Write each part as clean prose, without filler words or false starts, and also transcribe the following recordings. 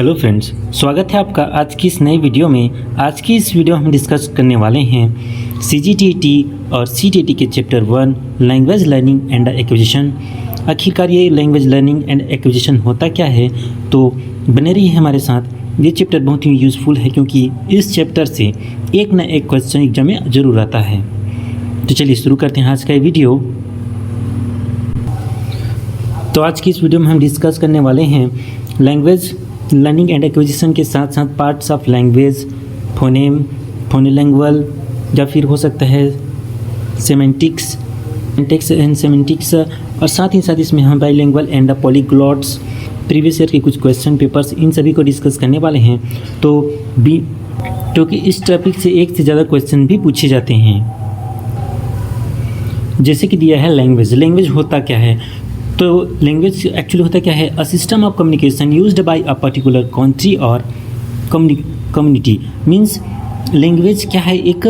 Hello friends, स्वागत है आपका आज की इस नई वीडियो में। आज की इस वीडियो हम डिस्कस करने वाले हैं सीजीटीटी और सीटीटी के chapter 1 language learning and acquisition. आखिरकार ये लैंग्वेज लर्निंग एंड एक्विजिशन होता क्या है, तो बने रहिए हमारे साथ। ये चैप्टर बहुत ही यूज़फुल है क्योंकि इस चैप्टर से एक ना एक क्वेश्चन एग्जाम में ज़रूर आता है। तो चलिए शुरू करते हैं आज का ये वीडियो। तो आज की इस वीडियो में हम डिस्कस करने वाले हैं लैंग्वेज लर्निंग एंड एक्विजिशन के साथ साथ पार्ट्स ऑफ लैंग्वेज, फोनेम, फोनोलैंग्वल, या फिर हो सकता है सेमेंटिक्स, सिंटैक्स एंड सेमेंटिक्स, और साथ ही साथ इसमें हम बाइलिंगुअल एंड पॉलीग्लॉट्स, प्रीवियस ईयर के कुछ क्वेश्चन पेपर्स, इन सभी को डिस्कस करने वाले हैं। तो क्योंकि इस टॉपिक से एक से ज़्यादा क्वेश्चन भी पूछे जाते हैं। जैसे कि दिया है लैंग्वेज होता क्या है, तो लैंग्वेज एक्चुअली होता क्या है, a system of communication used by a particular country और कम्युनिटी। मीन्स लैंग्वेज क्या है, एक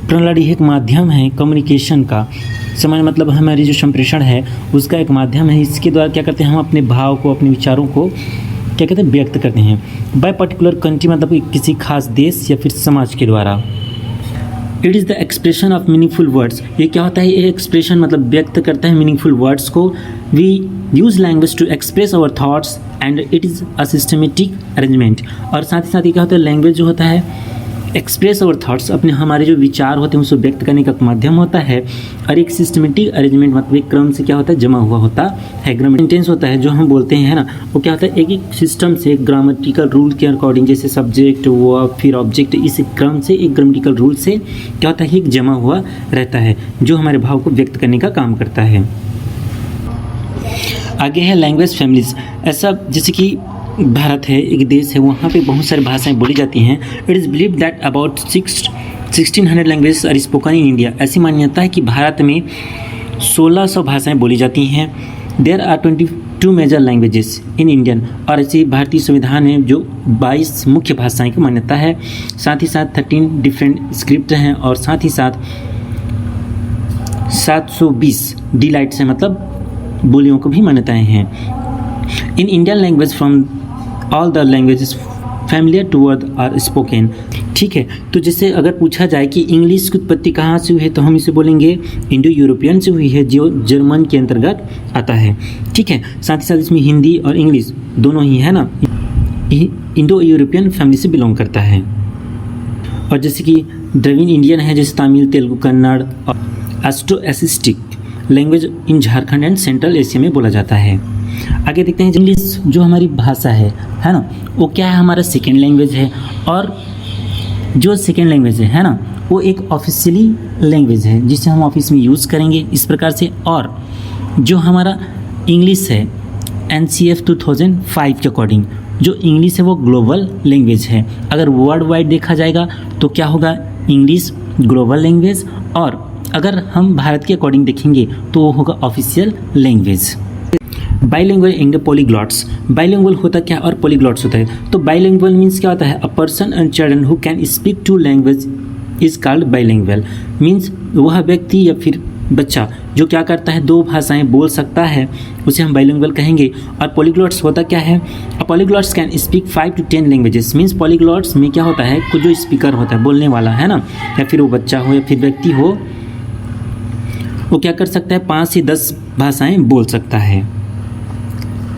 प्रणाली है, एक माध्यम है कम्युनिकेशन का। समय मतलब हमारी जो संप्रेषण है उसका एक माध्यम है। इसके द्वारा क्या करते हैं, हम अपने भाव को, अपने विचारों को क्या कहते हैं, व्यक्त करते हैं। बाय पर्टिकुलर कंट्री मतलब किसी खास देश या फिर समाज के द्वारा। It is the expression of meaningful words. ये क्या होता है, ये एक्सप्रेशन मतलब व्यक्त करता है मीनिंगफुल वर्ड्स को। We use language to express our thoughts and it is a systematic arrangement. और साथ ही साथ ये क्या होता है, लैंग्वेज जो होता है एक्सप्रेस आवर थाट्स, अपने हमारे जो विचार होते हैं उसको व्यक्त करने का माध्यम होता है। और एक सिस्टमेटिक अरेंजमेंट मतलब एक क्रम से क्या होता है, जमा हुआ होता है। सेंटेंस होता है जो हम बोलते हैं, है ना, वो क्या होता है, एक एक सिस्टम से, एक ग्रामेटिकल रूल के अकॉर्डिंग, जैसे सब्जेक्ट, वर्ब, फिर ऑब्जेक्ट, इस क्रम से, एक ग्रामेटिकल रूल से क्या होता है, एक जमा हुआ रहता है जो हमारे भाव को व्यक्त करने का काम करता है। आगे है लैंग्वेज फैमिलीज। ऐसा जैसे कि भारत है, एक देश है, वहाँ पे बहुत सारी भाषाएं बोली जाती हैं। It is believe that about 1600 language are spoken in India. ऐसी मान्यता है कि भारत में 1600 भाषाएं बोली जाती हैं। There are 22 major languages in Indian. और ऐसी भारतीय संविधान में जो 22 मुख्य भाषाएं की मान्यता है। साथ ही साथ 13 डिफरेंट स्क्रिप्ट हैं और साथ ही साथ 720 डिलाइट्स हैं, मतलब बोलियों को भी मान्यताएं हैं। In Indian language from all the languages familiar to word are spoken. ठीक है, तो जैसे अगर पूछा जाए कि इंग्लिश की उत्पत्ति कहाँ से हुई है, तो हम इसे बोलेंगे इंडो यूरोपियन से हुई है, जो जर्मन के अंतर्गत आता है। ठीक है, साथ ही साथ इसमें हिंदी और इंग्लिश दोनों ही है ना, इंडो यूरोपियन फैमिली से बिलोंग करता है। और जैसे कि द्रविड़ इंडियन है, जैसे तमिल, तेलुगु, कन्नड़ और austro asiatic language in Jharkhand and Central Asia में बोला जाता है। आगे देखते हैं, इंग्लिश जो हमारी भाषा है ना, वो क्या है, हमारा सेकेंड लैंग्वेज है। और जो सेकेंड लैंग्वेज है ना, वो एक ऑफिशियली लैंग्वेज है जिसे हम ऑफिस में यूज़ करेंगे इस प्रकार से। और जो हमारा इंग्लिश है NCF 2005 के अकॉर्डिंग, जो इंग्लिश है वो ग्लोबल लैंग्वेज है। अगर वर्ल्ड वाइड देखा जाएगा तो क्या होगा, इंग्लिश ग्लोबल लैंग्वेज। और अगर हम भारत के अकॉर्डिंग देखेंगे तो वो होगा official language. Bilingual and polyglots. Bilingual होता क्या और पॉलीग्लॉट्स होता है, तो बाइलिंगुअल मीन्स क्या होता है, a person and children who can speak two language is called bilingual. Means वह व्यक्ति या फिर बच्चा जो क्या करता है, दो भाषाएं बोल सकता है, उसे हम बाइलिंगुअल कहेंगे। और पॉलीग्लॉट्स होता क्या है, a polyglots can speak 5 to 10 languages. Means polyglots में क्या होता है, कुछ जो स्पीकर होता है, बोलने वाला है ना, या फिर वो बच्चा हो या फिर व्यक्ति हो, वो क्या कर सकता है, 5 से 10 भाषाएं बोल सकता है।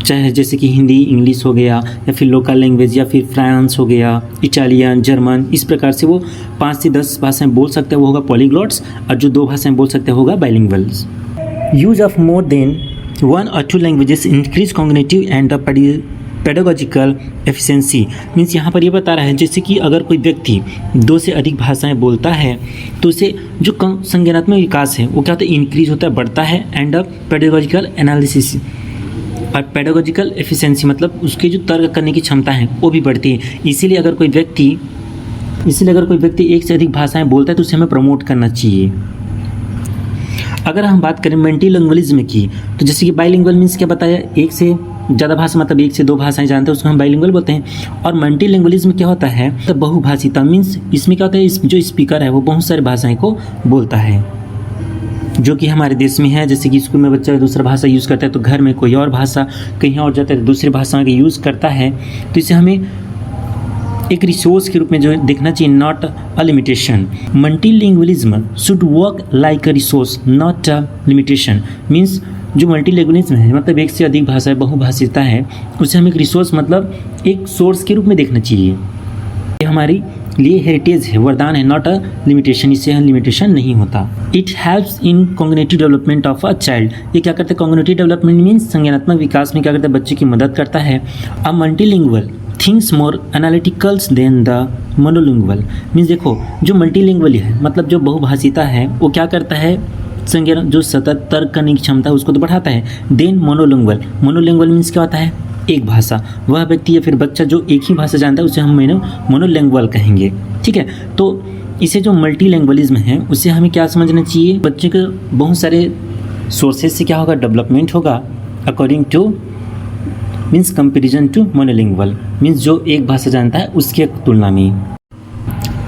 चाहे जैसे कि हिंदी, इंग्लिश हो गया, या फिर लोकल लैंग्वेज, या फिर फ्रांस हो गया, इटालियन, जर्मन, इस प्रकार से वो 5 से 10 भाषाएं बोल सकते हैं, वो होगा पॉलीग्लॉट्स। और जो 2 भाषाएं बोल सकते हैं होगा bilinguals. Use of more than 1 or 2 languages increase cognitive and the pedagogical efficiency. Means यहाँ पर ये बता रहा है, जैसे कि अगर कोई व्यक्ति 2 से अधिक भाषाएं बोलता है तो उसे जो संज्ञानात्मक विकास है वो क्या होता है, इंक्रीज होता है, बढ़ता है। एंड पेडागोजिकल एनालिसिस और पेडागोजिकल एफिशिएंसी मतलब उसकी जो तर्क करने की क्षमता है वो भी बढ़ती है। इसीलिए अगर कोई व्यक्ति 1 से अधिक भाषाएं बोलता है तो उसे हमें प्रमोट करना चाहिए। अगर हम बात करें मल्टीलिंगुअलिज्म की, तो जैसे कि बाइलिंगुअल मीन्स क्या बताया, 1 से ज़्यादा भाषा मतलब 1 से 2 भाषाएं जानते हैं, उसको हम बाइलिंगुअल बोलते हैं। और मल्टीलिंगुअलिज्म क्या होता है, तो बहुभाषिता। मीन्स इसमें क्या होता है, जो स्पीकर है वो बहुत सारी भाषाएं को बोलता है। जो कि हमारे देश में है। जैसे कि स्कूल में बच्चा दूसरा भाषा यूज़ करता है तो घर में कोई और भाषा, कहीं और जाता है तो दूसरी भाषा का यूज़ करता है। तो इसे हमें एक रिसोर्स के रूप में जो देखना चाहिए, not a limitation. Multilingualism should work like a resource not a limitation. Means जो मल्टीलिंगुअलिज्म है मतलब एक से अधिक भाषा, बहुभाषिता है, उसे हम एक रिसोर्स मतलब एक सोर्स के रूप में देखना चाहिए। ये हमारी लिए हेरिटेज है, वरदान है, नॉट अ लिमिटेशन। इससे लिमिटेशन नहीं होता। It helps in cognitive development of a child. ये क्या करता है? कॉग्निटिव डेवलपमेंट मीन्स संज्ञानात्मक विकास में क्या करता है? बच्चे की मदद करता है। A multilingual things more analyticals than the monolingual. Means देखो, जो मल्टीलिंगुअल है मतलब जो बहुभाषिता है वो क्या करता है? संज्ञान जो सतत तर्क करने की क्षमता है उसको तो बढ़ाता है। देन मोनोलिंगुअल, मोनोलिंगुअल मीन्स क्या होता है? एक भाषा। वह व्यक्ति या फिर बच्चा जो एक ही भाषा जानता है उसे हम मोनोलिंगुअल कहेंगे। ठीक है, तो इसे जो मल्टीलिंगुअलिज्म है उसे हमें क्या समझना चाहिए? बच्चे के बहुत सारे सोर्सेज से क्या होगा? डेवलपमेंट होगा according to means comparison to monolingual, means जो एक भाषा जानता है उसके तुलना में।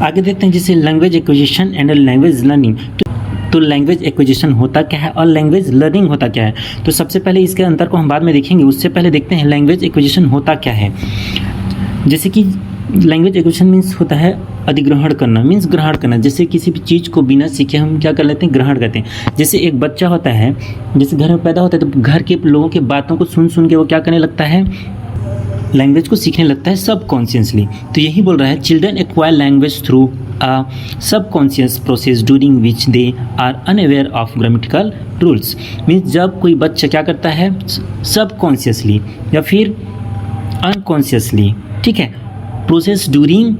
आगे देखते हैं जैसे language acquisition and language learning. तो लैंग्वेज एक्विजिशन होता क्या है और लैंग्वेज लर्निंग होता क्या है? तो सबसे पहले इसके अंतर को हम बाद में देखेंगे, उससे पहले देखते हैं लैंग्वेज एक्विजिशन होता क्या है। जैसे कि लैंग्वेज एक्विजिशन मीन्स होता है अधिग्रहण करना, मीन्स ग्रहण करना। जैसे किसी भी चीज़ को बिना सीखे हम क्या कर लेते हैं? ग्रहण करते हैं। जैसे एक बच्चा होता है, जैसे घर में पैदा होता है तो घर के लोगों के बातों को सुन सुन के वो क्या करने लगता है? लैंग्वेज को सीखने लगता है सबकॉन्शियसली। तो यही बोल रहा है, children acquire language through a subconscious process during which they are unaware of grammatical rules. Means जब कोई बच्चा क्या करता है? सबकॉन्शियसली या फिर अनकॉन्शियसली, ठीक है, प्रोसेस ड्यूरिंग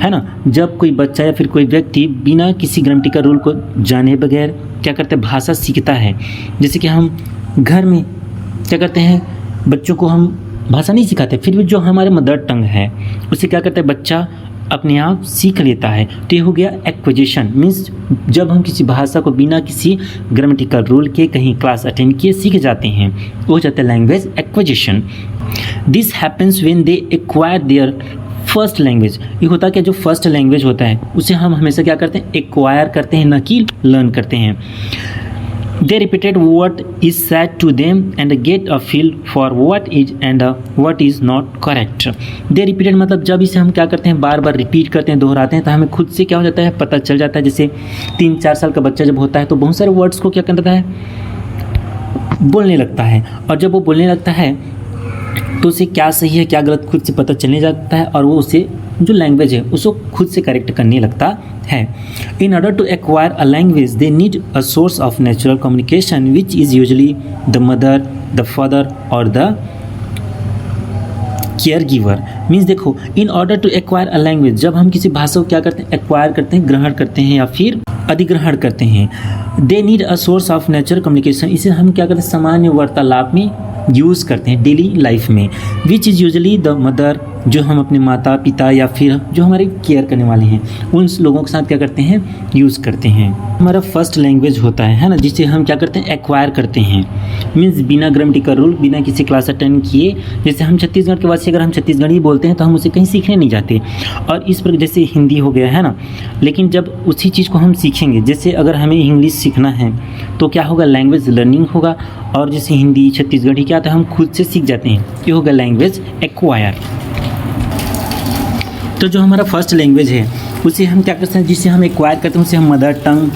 है ना, जब कोई बच्चा या फिर कोई व्यक्ति बिना किसी ग्रामेटिकल रूल को जाने बगैर क्या करते हैं? भाषा सीखता है। जैसे कि हम घर में क्या करते हैं? बच्चों को हम भाषा नहीं सिखाते, फिर भी जो हमारे मदर टंग है उसे क्या करता है? बच्चा अपने आप सीख लेता है। तो ये हो गया एक्विजिशन। मीन्स जब हम किसी भाषा को बिना किसी ग्रामेटिकल रूल के कहीं क्लास अटेंड किए सीख जाते हैं, वो हो जाता है language acquisition. This happens when they acquire their first language. ये होता है कि जो फर्स्ट लैंग्वेज होता है उसे हम हमेशा क्या करते हैं? एक्वायर करते हैं, न कि लर्न करते हैं। They repeated what is said to them and get a feel for what is and what is not correct. They repeated मतलब जब इसे हम क्या करते हैं? बार बार रिपीट करते हैं, दोहराते हैं, तो हमें खुद से क्या हो जाता है? पता चल जाता है। जैसे 3-4 साल का बच्चा जब होता है तो बहुत सारे वर्ड्स को क्या करता है? बोलने लगता है। और जब वो बोलने लगता है तो उसे क्या सही है क्या गलत खुद से पता चलने जाता है और वो उसे जो लैंग्वेज है उसको खुद से करेक्ट करने लगता है। In order to acquire a language they need a source of natural communication which is usually the mother, the father और द केयर गिवर। मीन्स देखो, in order to acquire a language, जब हम किसी भाषा को क्या करते हैं? एक्वायर करते हैं, ग्रहण करते हैं या फिर अधिग्रहण करते हैं। दे need a source of natural communication, इसे हम क्या करते हैं? सामान्य वार्तालाप में यूज़ करते हैं डेली लाइफ में। विच इज़ यूजली द मदर, जो हम अपने माता पिता या फिर जो हमारे केयर करने वाले हैं उन लोगों के साथ क्या करते हैं? यूज़ करते हैं। हमारा फर्स्ट लैंग्वेज होता है ना, जिसे हम क्या करते हैं? एक्वायर करते हैं। मीन्स बिना ग्रामेटिकल रूल, बिना किसी क्लास अटेंड किए। जैसे हम छत्तीसगढ़ के वासी, अगर हम छत्तीसगढ़ी बोलते हैं तो हम उसे कहीं सीखने नहीं जाते। और इस पर जैसे हिंदी हो गया है ना, लेकिन जब उसी चीज़ को हम सीखेंगे, जैसे अगर हमें इंग्लिश सीखना है तो क्या होगा? लैंग्वेज लर्निंग होगा। और जैसे हिंदी, छत्तीसगढ़ी क्या होता है? हम खुद से सीख जाते हैं, ये होगा लैंग्वेज एक्वायर। तो जो हमारा फर्स्ट लैंग्वेज है उसे हम क्या करते हैं? जिसे हम एक्वायर करते हैं उसे हम मदर टंग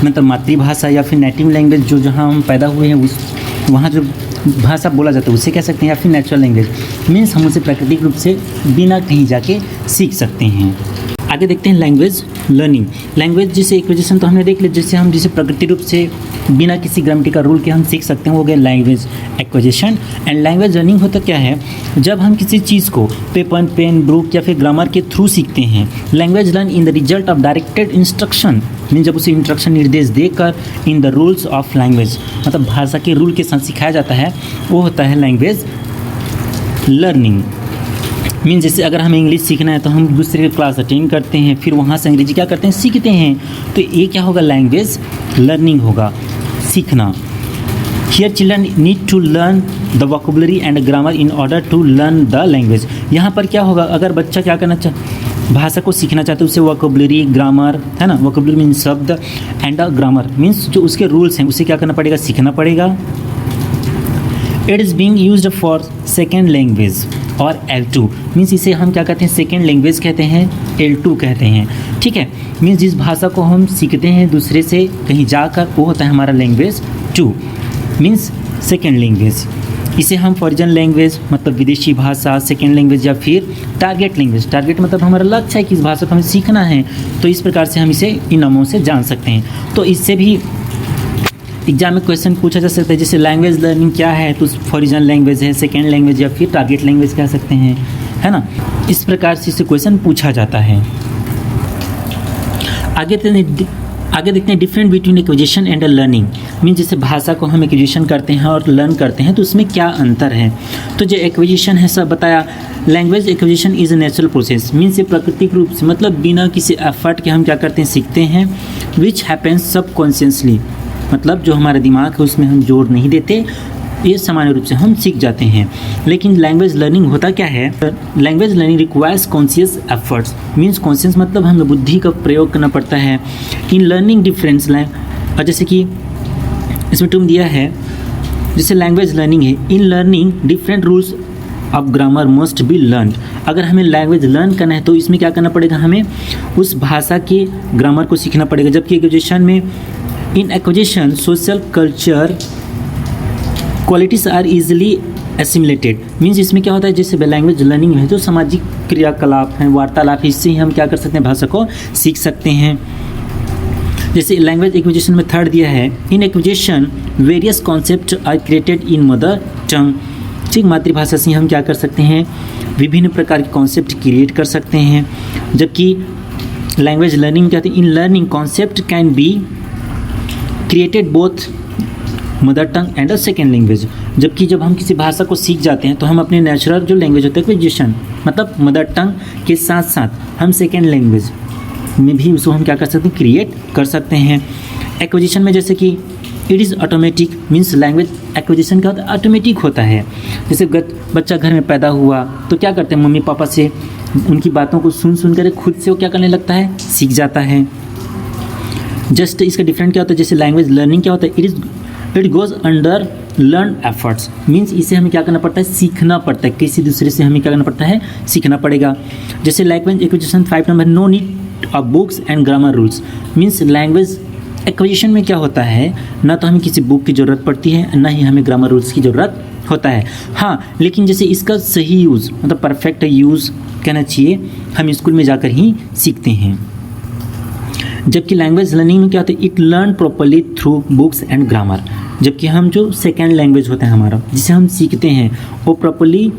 मतलब मातृभाषा या फिर नेटिव लैंग्वेज, जो जहाँ हम पैदा हुए हैं उस वहाँ जो भाषा बोला जाता है उसे कह सकते हैं, या फिर नेचुरल लैंग्वेज। मीन्स हम उसे प्राकृतिक रूप से बिना कहीं जाके सीख सकते हैं। आगे देखते हैं लैंग्वेज लर्निंग। लैंग्वेज जैसे एक्विजिशन तो हमने देख लिया, जिससे हम जिसे प्राकृतिक रूप से बिना किसी ग्रामेटिकल रूल के हम सीख सकते हैं, वो गया language acquisition. And language learning होता क्या है? जब हम किसी चीज़ को पेपर, पेन, बुक या फिर ग्रामर के थ्रू सीखते हैं। Language learn in the result of directed instruction, mean जब उसे इंस्ट्रक्शन निर्देश देकर in the rules of language, मतलब भाषा के रूल के साथ सिखाया जाता है, वो होता है लैंग्वेज लर्निंग। मीन जैसे अगर हमें इंग्लिश सीखना है तो हम दूसरे क्लास अटेंड करते हैं, फिर वहाँ से अंग्रेजी क्या करते हैं? सीखते हैं। तो ये क्या होगा? लैंग्वेज लर्निंग होगा, सीखना। Here children need to learn the vocabulary and grammar in order to learn the language. यहाँ पर क्या होगा? अगर बच्चा क्या करना भाषा को सीखना चाहते हैं उसे वोकैबुलरी, ग्रामर, है ना, वोकैबुलरी मीन्स शब्द, एंड ग्रामर मीन्स जो उसके रूल्स हैं उसे क्या करना पड़ेगा, सीखना पड़ेगा। It is being used for second language और L2 मीन्स इसे हम क्या कहते हैं, सेकेंड लैंग्वेज कहते हैं, L2 कहते हैं, ठीक है। मीन्स जिस भाषा को हम सीखते हैं दूसरे से कहीं जाकर वो होता है हमारा लैंग्वेज 2 मीन्स सेकेंड लैंग्वेज। इसे हम फॉरेन लैंग्वेज मतलब विदेशी भाषा, सेकेंड लैंग्वेज या फिर टारगेट लैंग्वेज, टारगेट मतलब हमारा लक्ष्य है कि इस भाषा को हमें सीखना है, तो इस प्रकार से हम इसे इन नामों से जान सकते हैं। तो इससे भी एग्जाम में क्वेश्चन पूछा जा सकता है, जैसे लैंग्वेज लर्निंग क्या है, तो फॉरेन लैंग्वेज है, सेकेंड लैंग्वेज या फिर टारगेट लैंग्वेज कह सकते हैं, है ना। इस प्रकार से इससे क्वेश्चन पूछा जाता है। आगे देखते हैं different between acquisition and learning means जैसे भाषा को हम एक्विजिशन करते हैं और लर्न करते हैं तो उसमें क्या अंतर है। तो जो एक्विजिशन है सब बताया, language acquisition is a natural process means ये प्राकृतिक रूप से मतलब बिना किसी एफर्ट के हम क्या करते हैं, सीखते हैं, विच हैपेंस सबकॉन्शियसली मतलब जो हमारा दिमाग है उसमें हम जोर नहीं देते, ये सामान्य रूप से हम सीख जाते हैं। लेकिन लैंग्वेज लर्निंग होता क्या है, language learning requires conscious efforts means conscious मतलब हमें बुद्धि का प्रयोग करना पड़ता है। इन लर्निंग डिफरेंस और जैसे कि इसमें टर्म दिया है, जैसे लैंग्वेज लर्निंग है, in learning different rules of grammar must be learn. अगर हमें लैंग्वेज लर्न करना है तो इसमें क्या करना पड़ेगा, हमें उस भाषा के ग्रामर को सीखना पड़ेगा। जबकि एक्विजिशन में in acquisition social culture qualities are easily assimilated means इसमें क्या होता है, जैसे लैंग्वेज लर्निंग है जो सामाजिक क्रियाकलाप हैं, वार्तालाप, इससे ही हम क्या कर सकते हैं, भाषा को सीख सकते हैं। जैसे लैंग्वेज एक्विजिशन में थर्ड दिया है, in acquisition various concept are created in mother tongue. ठीक, मातृभाषा से हम क्या कर सकते हैं, विभिन्न प्रकार के कॉन्सेप्ट क्रिएट कर सकते हैं। जबकि लैंग्वेज लर्निंग क्या होती है, in learning concept can be created both mother tongue and a second language. जबकि जब हम किसी भाषा को सीख जाते हैं तो हम अपने नेचुरल जो लैंग्वेज होता है एक्विजिशन मतलब मदर टंग के साथ साथ हम सेकेंड लैंग्वेज में भी उसको हम क्या कर सकते हैं, क्रिएट कर सकते हैं। एक्विजिशन में जैसे कि it is automatic means language acquisition क्या होता है, ऑटोमेटिक होता है। जैसे बच्चा घर में पैदा हुआ तो क्या करते हैं, मम्मी पापा से उनकी बातों को सुन कर खुद से वो क्या करने लगता है, सीख जाता है। जस्ट इसका डिफरेंट क्या होता है, जैसे लैंग्वेज लर्निंग क्या होता है, it goes under learn efforts means इसे हमें क्या करना पड़ता है, सीखना पड़ता है, किसी दूसरे से हमें क्या करना पड़ता है, सीखना पड़ेगा। जैसे language acquisition 5 number, no need of books and grammar rules means language acquisition में क्या होता है, ना तो हमें किसी बुक की ज़रूरत पड़ती है, ना ही हमें ग्रामर रूल्स की ज़रूरत होता है। हाँ, लेकिन जैसे इसका सही यूज़ मतलब परफेक्ट यूज़ कहना चाहिए, हम स्कूल में जाकर ही सीखते हैं। जबकि लैंग्वेज लर्निंग में क्या होता है, it learn properly through books and grammar. जबकि हम जो सेकेंड लैंग्वेज होता है हमारा जिसे हम सीखते हैं वो प्रॉपरली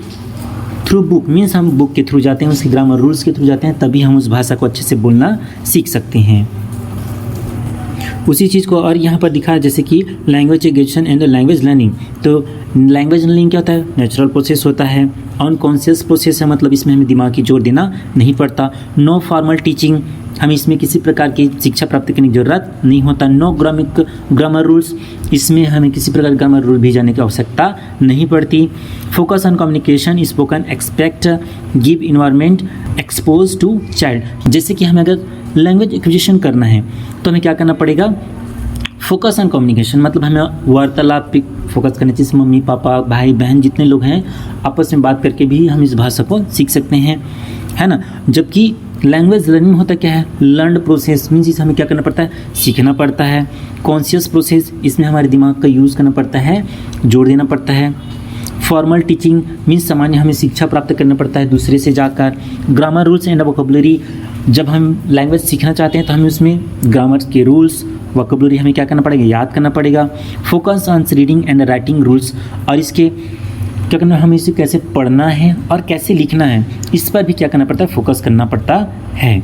थ्रू बुक मीन्स हम बुक के थ्रू जाते हैं, उसके ग्रामर रूल्स के थ्रू जाते हैं, तभी हम उस भाषा को अच्छे से बोलना सीख सकते हैं। उसी चीज़ को और यहाँ पर दिखा है जैसे कि language acquisition and language learning. तो लैंग्वेज लर्निंग क्या होता है, नेचुरल प्रोसेस होता है, अनकॉन्शियस प्रोसेस है मतलब इसमें हमें दिमाग की जोर देना नहीं पड़ता। नो फॉर्मल टीचिंग हमें इसमें किसी प्रकार की शिक्षा प्राप्त करने की ज़रूरत नहीं होता। नो ग्रामर रूल्स इसमें हमें किसी प्रकार के ग्रामर रूल भी जाने की आवश्यकता नहीं पड़ती। Focus on communication spoken expect give environment expose to child. जैसे कि हमें अगर लैंग्वेज एक्विजिशन करना है तो हमें क्या करना पड़ेगा, फोकस ऑन कम्युनिकेशन मतलब हमें वार्तालाप पे फोकस करना चाहिए। मम्मी पापा भाई बहन जितने लोग हैं आपस में बात करके भी हम इस भाषा को सीख सकते हैं, है ना। जबकि लैंग्वेज लर्निंग होता क्या है, लर्न प्रोसेस मीन्स इसे हमें क्या करना पड़ता है, सीखना पड़ता है। कॉन्शियस प्रोसेस इसमें हमारे दिमाग का यूज़ करना पड़ता है, जोड़ देना पड़ता है। फॉर्मल टीचिंग मीन्स सामान्य हमें शिक्षा प्राप्त करना पड़ता है दूसरे से जाकर। ग्रामर रूल्स एंड वोकैबुलरी जब हम लैंग्वेज सीखना चाहते हैं तो हमें उसमें ग्रामर के रूल्स वोकैबुलरी हमें क्या करना पड़ेगा, याद करना पड़ेगा। Focus on reading and writing rules और इसके क्या करना, हमें इसे कैसे पढ़ना है और कैसे लिखना है इस पर भी क्या करना पड़ता है, फोकस करना पड़ता है।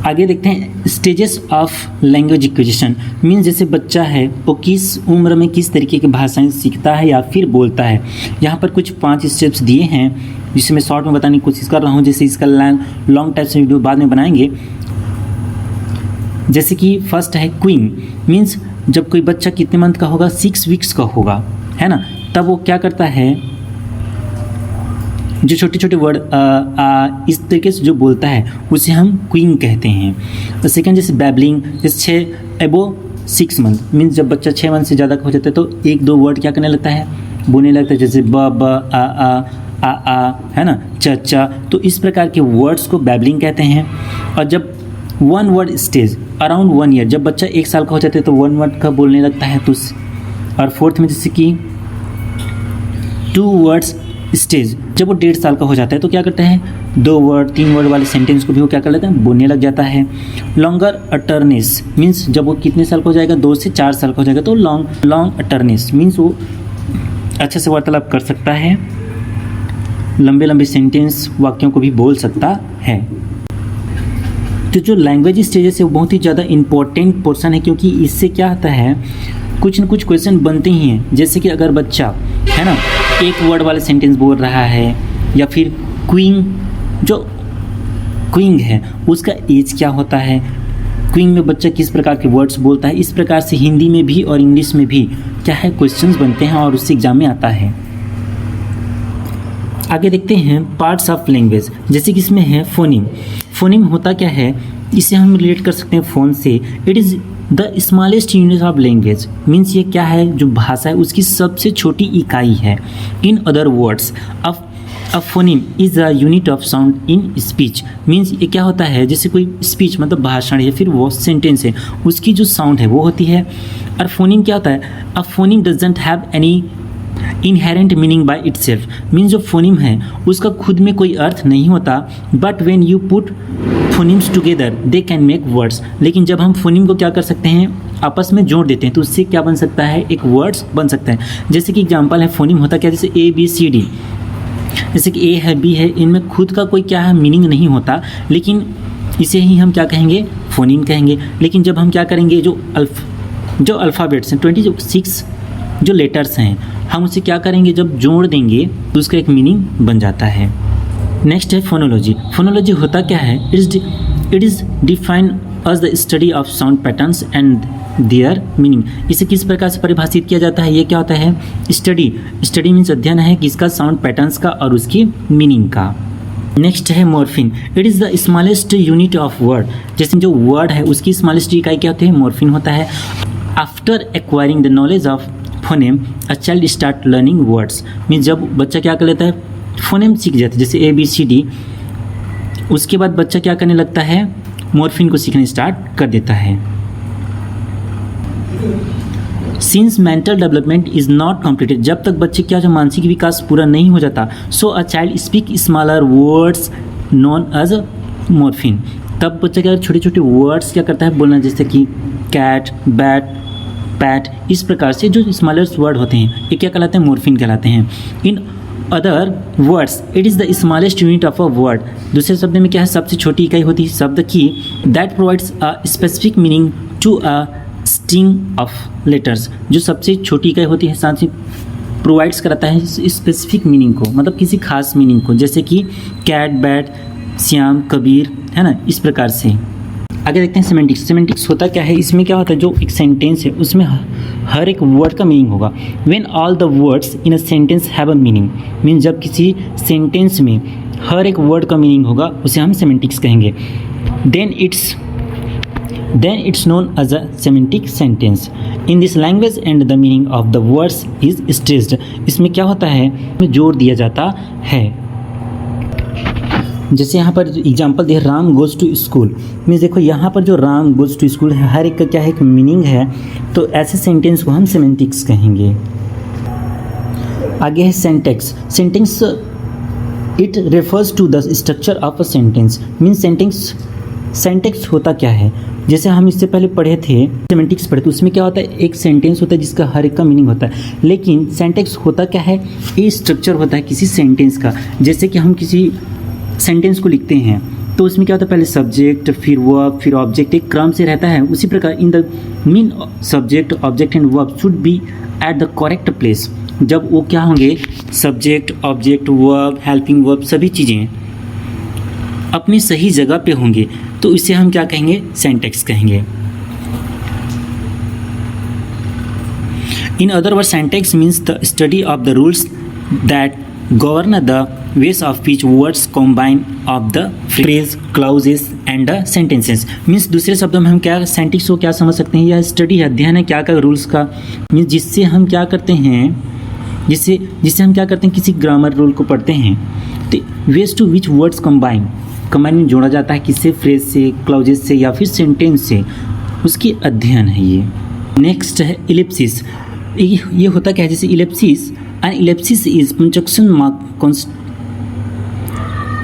आगे देखते हैं stages of language acquisition means जैसे बच्चा है वो किस उम्र में किस तरीके की भाषाएं सीखता है या फिर बोलता है। यहाँ पर कुछ 5 स्टेप्स दिए हैं जिसे मैं शॉर्ट में बताने की कोशिश कर रहा हूँ, जैसे इसका लॉन्ग टाइप से वीडियो बाद में बनाएंगे। जैसे कि फर्स्ट है क्वीन मीन्स जब कोई बच्चा कितने मंथ का होगा, 6 वीक्स का होगा, है ना, तब वो क्या करता है, जो छोटे छोटे वर्ड इस तरीके से जो बोलता है उसे हम क्विंग कहते हैं। सेकंड जैसे बैबलिंग, जैसे 6 अबो 6 मंथ मीन्स जब बच्चा 6 मंथ से ज़्यादा हो जाता है तो 1-2 वर्ड क्या करने लगता है, बोलने लगता है, जैसे ब आ है ना, च। तो इस प्रकार के वर्ड्स को बैबलिंग कहते हैं। और जब 1 वर्ड स्टेज अराउंड 1 ईयर, जब बच्चा 1 साल का हो जाता है तो 1 वर्ड का बोलने लगता है तो। और फोर्थ में जैसे कि 2 वर्ड्स स्टेज, जब वो 1.5 साल का हो जाता है तो क्या करता है, 2 वर्ड 3 वर्ड वाले सेंटेंस को भी वो क्या कर लेता है, बोलने लग जाता है। लॉन्गर अटर्नेस मीन्स जब वो कितने साल का हो जाएगा, 2 से 4 साल का हो जाएगा तो लॉन्ग अटर्नेस मीन्स वो अच्छे से वार्तालाप कर सकता है, लंबे लंबे सेंटेंस वाक्यों को भी बोल सकता है। तो जो लैंग्वेज स्टेजेस है वो बहुत ही ज़्यादा इम्पोर्टेंट पोर्शन है, क्योंकि इससे क्या होता है, कुछ न कुछ क्वेश्चन बनते ही हैं। जैसे कि अगर बच्चा है ना 1 वर्ड वाले सेंटेंस बोल रहा है, या फिर जो क्विंग है उसका एज क्या होता है, क्विंग में बच्चा किस प्रकार के वर्ड्स बोलता है, इस प्रकार से हिंदी में भी और इंग्लिश में भी क्या है क्वेश्चंस बनते हैं और उससे एग्जाम में आता है। आगे देखते हैं पार्ट्स ऑफ लैंग्वेज, जैसे कि इसमें है फोनिम। फोनिम होता क्या है, इसे हम रिलेट कर सकते हैं फ़ोन से। It is the smallest unit of language means ये क्या है, जो भाषा है उसकी सबसे छोटी इकाई है। In other words a phoneme is a unit of sound in speech means ये क्या होता है, जैसे कोई स्पीच मतलब भाषण या फिर वो सेंटेंस है उसकी जो साउंड है वो होती है। और फोनिम क्या होता है, a phoneme doesn't have any inherent meaning by itself means जो फोनिम है उसका खुद में कोई अर्थ नहीं होता, but when you put phonemes together they can make words. लेकिन जब हम फोनिम को क्या कर सकते हैं, आपस में जोड़ देते हैं तो उससे क्या बन सकता है, एक वर्ड्स बन सकता है। जैसे कि एग्जांपल है, फोनिम होता क्या, जैसे ABCD, जैसे कि ए है, बी है, इनमें खुद का कोई क्या है मीनिंग नहीं होता, लेकिन इसे ही हम क्या कहेंगे, फोनिम कहेंगे। लेकिन जब हम क्या करेंगे, जो अल्फ़ाबेट्स हैं 26 जो लेटर्स हैं, हम उसे क्या करेंगे, जब जोड़ देंगे तो उसका एक मीनिंग बन जाता है। नेक्स्ट है फोनोलॉजी। फोनोलॉजी होता क्या है, it is defined as the study of sound patterns and their meaning. इसे किस प्रकार से परिभाषित किया जाता है, ये क्या होता है, स्टडी मीन्स अध्ययन है किसका, साउंड पैटर्न्स का और उसकी मीनिंग का। नेक्स्ट है morphine. It is the smallest unit of word, जैसे जो वर्ड है उसकी स्मॉलेस्ट इकाई क्या होती है, मॉर्फिन होता है। After acquiring the knowledge of phoneme a child start learning words means जब बच्चा क्या कर लेता है, फोनेम सीख जाता है, जैसे ABCD, उसके बाद बच्चा क्या करने लगता है, मॉर्फिन को सीखने स्टार्ट कर देता है। Since mental development is not completed, जब तक बच्चे क्या जो मानसिक विकास पूरा नहीं हो जाता, so a child speak smaller words known as morpheme, तब बच्चा क्या छोटे छोटे वर्ड्स क्या करता है बोलना, जैसे कि कैट, बैट, पैट, इस प्रकार से जो स्मॉलर वर्ड होते हैं ये क्या कहलाते हैं, मॉर्फिन कहलाते हैं। In other words it is the smallest unit of a word, दूसरे शब्द में क्या है, सबसे छोटी इकाई होती है शब्द की, that provides a specific meaning to a string of letters, जो सबसे छोटी इकाई होती है साथ ही प्रोवाइड्स कराता है स्पेसिफिक मीनिंग को, मतलब किसी खास मीनिंग को, जैसे कि कैट, बैट, श्याम, कबीर, है ना, इस प्रकार से। आगे देखते हैं सिमेंटिक्स। सिमेंटिक्स होता क्या है, इसमें क्या होता है, जो एक सेंटेंस है उसमें हर एक वर्ड का मीनिंग होगा। When all the words in a sentence have a meaning means जब किसी सेंटेंस में हर एक वर्ड का मीनिंग होगा उसे हम सिमेंटिक्स कहेंगे। Then it's known as a semantic sentence. In this language and the meaning of the words is stressed. इसमें क्या होता है, जोर दिया जाता है। जैसे यहाँ पर एग्जाम्पल दिया, Ram goes to school means देखो यहाँ पर जो राम गोज़ टू स्कूल है हर एक का क्या है, एक मीनिंग है, तो ऐसे सेंटेंस को हम सेमेंटिक्स कहेंगे। आगे है syntax. Sentence it refers to the structure of a sentence means syntax होता क्या है, जैसे हम इससे पहले पढ़े थे सेमेंटिक्स पढ़े, तो उसमें क्या होता है, एक सेंटेंस होता है जिसका हर एक का मीनिंग होता है, लेकिन सेंटेक्स होता क्या है, ये स्ट्रक्चर होता है किसी सेंटेंस का। जैसे कि हम किसी सेंटेंस को लिखते हैं तो उसमें क्या होता है, पहले सब्जेक्ट, फिर वर्ब, फिर ऑब्जेक्ट, एक क्रम से रहता है। उसी प्रकार in the mean subject, object and verb should be at the correct place, जब वो क्या होंगे, subject, object, verb, helping verb, सभी चीज़ें अपनी सही जगह पे होंगे तो इसे हम क्या कहेंगे, सेंटेक्स कहेंगे। In other word syntax means the study of the rules that govern the ways of which words combine of the phrase, clauses and the sentences। Means दूसरे शब्दों में हम क्या सेंटेंस को क्या समझ सकते हैं, यह स्टडी है, अध्ययन है क्या का रूल्स का, मीन्स जिससे हम क्या करते हैं, जिससे हम क्या करते हैं, किसी ग्रामर रूल को पढ़ते हैं। तो ways to which words combine में जोड़ा जाता है किससे, फ्रेज से, क्लाउजेस से या फिर सेंटेंस से, उसकी अध्ययन है ये। नेक्स्ट है इलिप्सिस। ये होता क्या है, जैसे ellipsis, an ellipsis is punctuation mark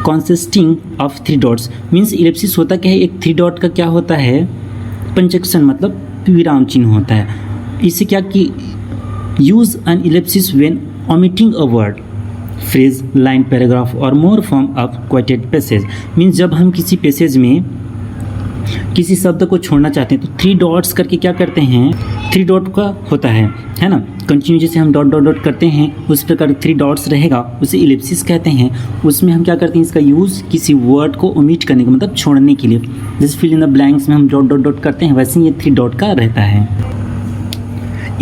consisting of 3 dots. Means ellipsis होता क्या है, एक 3 डॉट का क्या होता है, पंक्चुएशन मतलब विराम चिन्ह होता है। इससे क्या कि use N ellipsis when omitting a word, phrase, line, paragraph और मोर फॉर्म ऑफ क्वाइटेड पैसेज। मीन्स जब हम किसी पैसेज में किसी शब्द को छोड़ना चाहते हैं तो 3 डॉट्स करके क्या करते हैं, 3 डॉट का होता है ना, कंटिन्यू जैसे हम डॉट डॉट डॉट करते हैं उस प्रकार 3 डॉट्स रहेगा, उसे इलिप्सिस कहते हैं। उसमें हम क्या करते हैं, इसका यूज़ किसी वर्ड को ओमिट करने का मतलब छोड़ने के लिए, जैसे फिल इन द ब्लैंक्स में हम डॉट डॉट डॉट करते हैं, वैसे ये 3 डॉट का रहता है।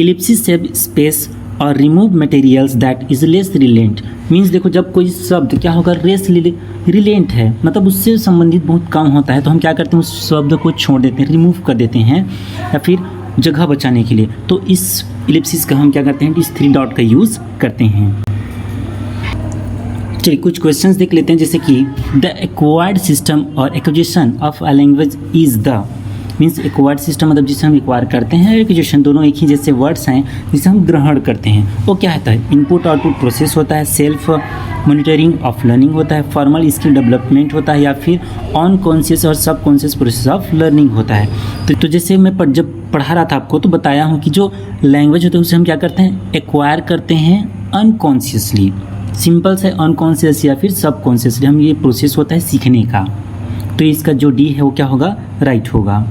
इलिप्सिस सेव स्पेस और remove materials that is less reliant. Means देखो जब कोई शब्द क्या होगा, लेस रिलेंट है, मतलब उससे संबंधित बहुत कम होता है, तो हम क्या करते हैं, उस शब्द को छोड़ देते हैं, रिमूव कर देते हैं या फिर जगह बचाने के लिए। तो इस इलिप्सिस का हम क्या करते हैं, इस 3 डॉट का यूज़ करते हैं। चलिए कुछ क्वेश्चंस देख लेते हैं, जैसे कि द एक्वायर्ड सिस्टम और acquisition of a language is the. Means acquired system मतलब जिसे हम एक्वायर करते हैं, एक्विजिशन दोनों एक ही जैसे वर्ड्स हैं जिसे हम ग्रहण करते हैं। वो क्या होता है, इनपुट आउटपुट प्रोसेस होता है, सेल्फ मॉनिटरिंग ऑफ लर्निंग होता है, फॉर्मल स्किल डेवलपमेंट होता है, या फिर ऑन कॉन्शियस और सब कॉन्शियस प्रोसेस ऑफ लर्निंग होता है। तो जैसे मैं जब पढ़ा रहा था आपको तो बताया हूँ कि जो लैंग्वेज होता है उसे हम क्या करते हैं, एक्वायर करते हैं अनकॉन्शियसली। सिंपल से अनकॉन्शियस या फिर सब कॉन्शियसली हम ये प्रोसेस होता है सीखने का। तो इसका जो डी है वो क्या होगा, राइट होगा।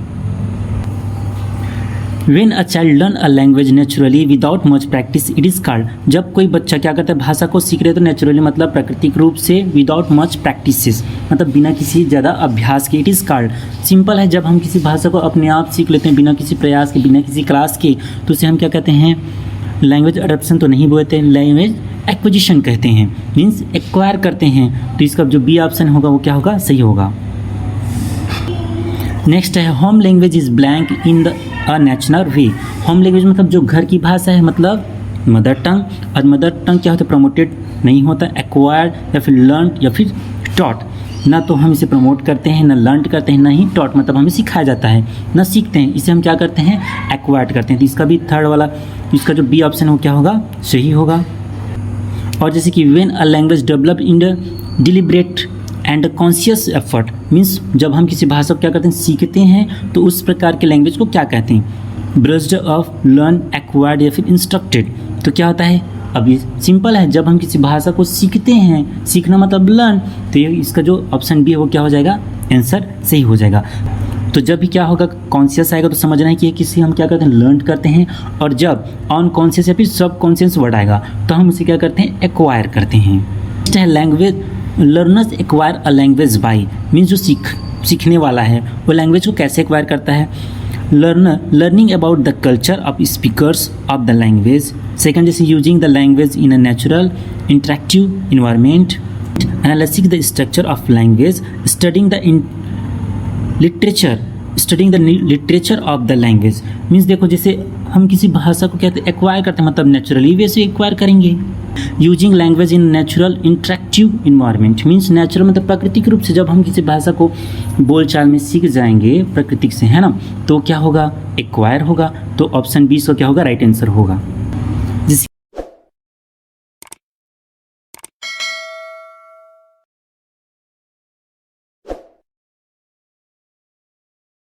When a child learn a language naturally without much practice, it is called। जब कोई बच्चा क्या करता है, भाषा को सीख रहे तो नेचुरली मतलब प्राकृतिक रूप से, विदाउट मच प्रैक्टिस मतलब बिना किसी ज़्यादा अभ्यास के, इट इज़ कॉल्ड। सिंपल है, जब हम किसी भाषा को अपने आप सीख लेते हैं बिना किसी प्रयास के, बिना किसी क्लास के, तो उसे हम क्या कहते हैं, लैंग्वेज अडॉप्शन तो नहीं बोलते, लैंग्वेज एक्विजिशन कहते हैं। मीन्स एक्वायर करते हैं। तो इसका जो बी ऑप्शन होगा वो क्या होगा, सही होगा। नेक्स्ट है home language is blank in the a natural way. Home language मतलब जो घर की भाषा है, मतलब मदर टंग। और मदर टंग क्या होता है, प्रमोटेड नहीं होता, एक्वायर्ड या फिर लर्न या फिर टॉट। ना तो हम इसे प्रमोट करते हैं, ना लर्न करते हैं, ना ही टॉट मतलब हमें सिखाया जाता है, ना सीखते हैं, इसे हम क्या करते हैं, एक्वायर्ड करते हैं। तो इसका भी थर्ड वाला, इसका जो बी ऑप्शन हो क्या होगा, सही होगा। और जैसे कि when a language develop in the deliberate and conscious effort. Means जब हम किसी भाषा को क्या करते हैं, सीखते हैं, तो उस प्रकार के लैंग्वेज को क्या कहते हैं, ब्रस्ड ऑफ, लर्न, एक्वायर्ड या फिर इंस्ट्रक्टेड। तो क्या होता है, अभी सिंपल है, जब हम किसी भाषा को सीखते हैं, सीखना मतलब लर्न, तो ये इसका जो ऑप्शन बी है वो क्या हो जाएगा, आंसर सही हो जाएगा। तो जब भी क्या होगा, कॉन्शियस आएगा तो समझना है कि किसी हम क्या करते हैं, लर्न करते हैं। और जब अनकॉन्शियस या फिर सब कॉन्शियस वर्ड आएगा तो हम उसे क्या करते हैं, एक्वायर करते हैं। Language learners acquire a language by. Means जो सीखने वाला है वो लैंग्वेज को कैसे एक्वायर करता है, learning about the culture of speakers of the language. Second, जैसे using the language in a natural interactive environment, analysing the structure of language, studying the literature of the language. Means देखो जैसे हम किसी भाषा को कहते हैं एक्वायर करते हैं, मतलब नेचुरली वैसे एक्वायर करेंगे। Using language in natural interactive environment. Means natural मतलब प्राकृतिक रूप से, जब हम किसी भाषा को बोलचाल में सीख जाएंगे प्राकृतिक से, है ना, तो क्या होगा, एक्वायर होगा। तो ऑप्शन बी इसका क्या होगा, राइट आंसर होगा।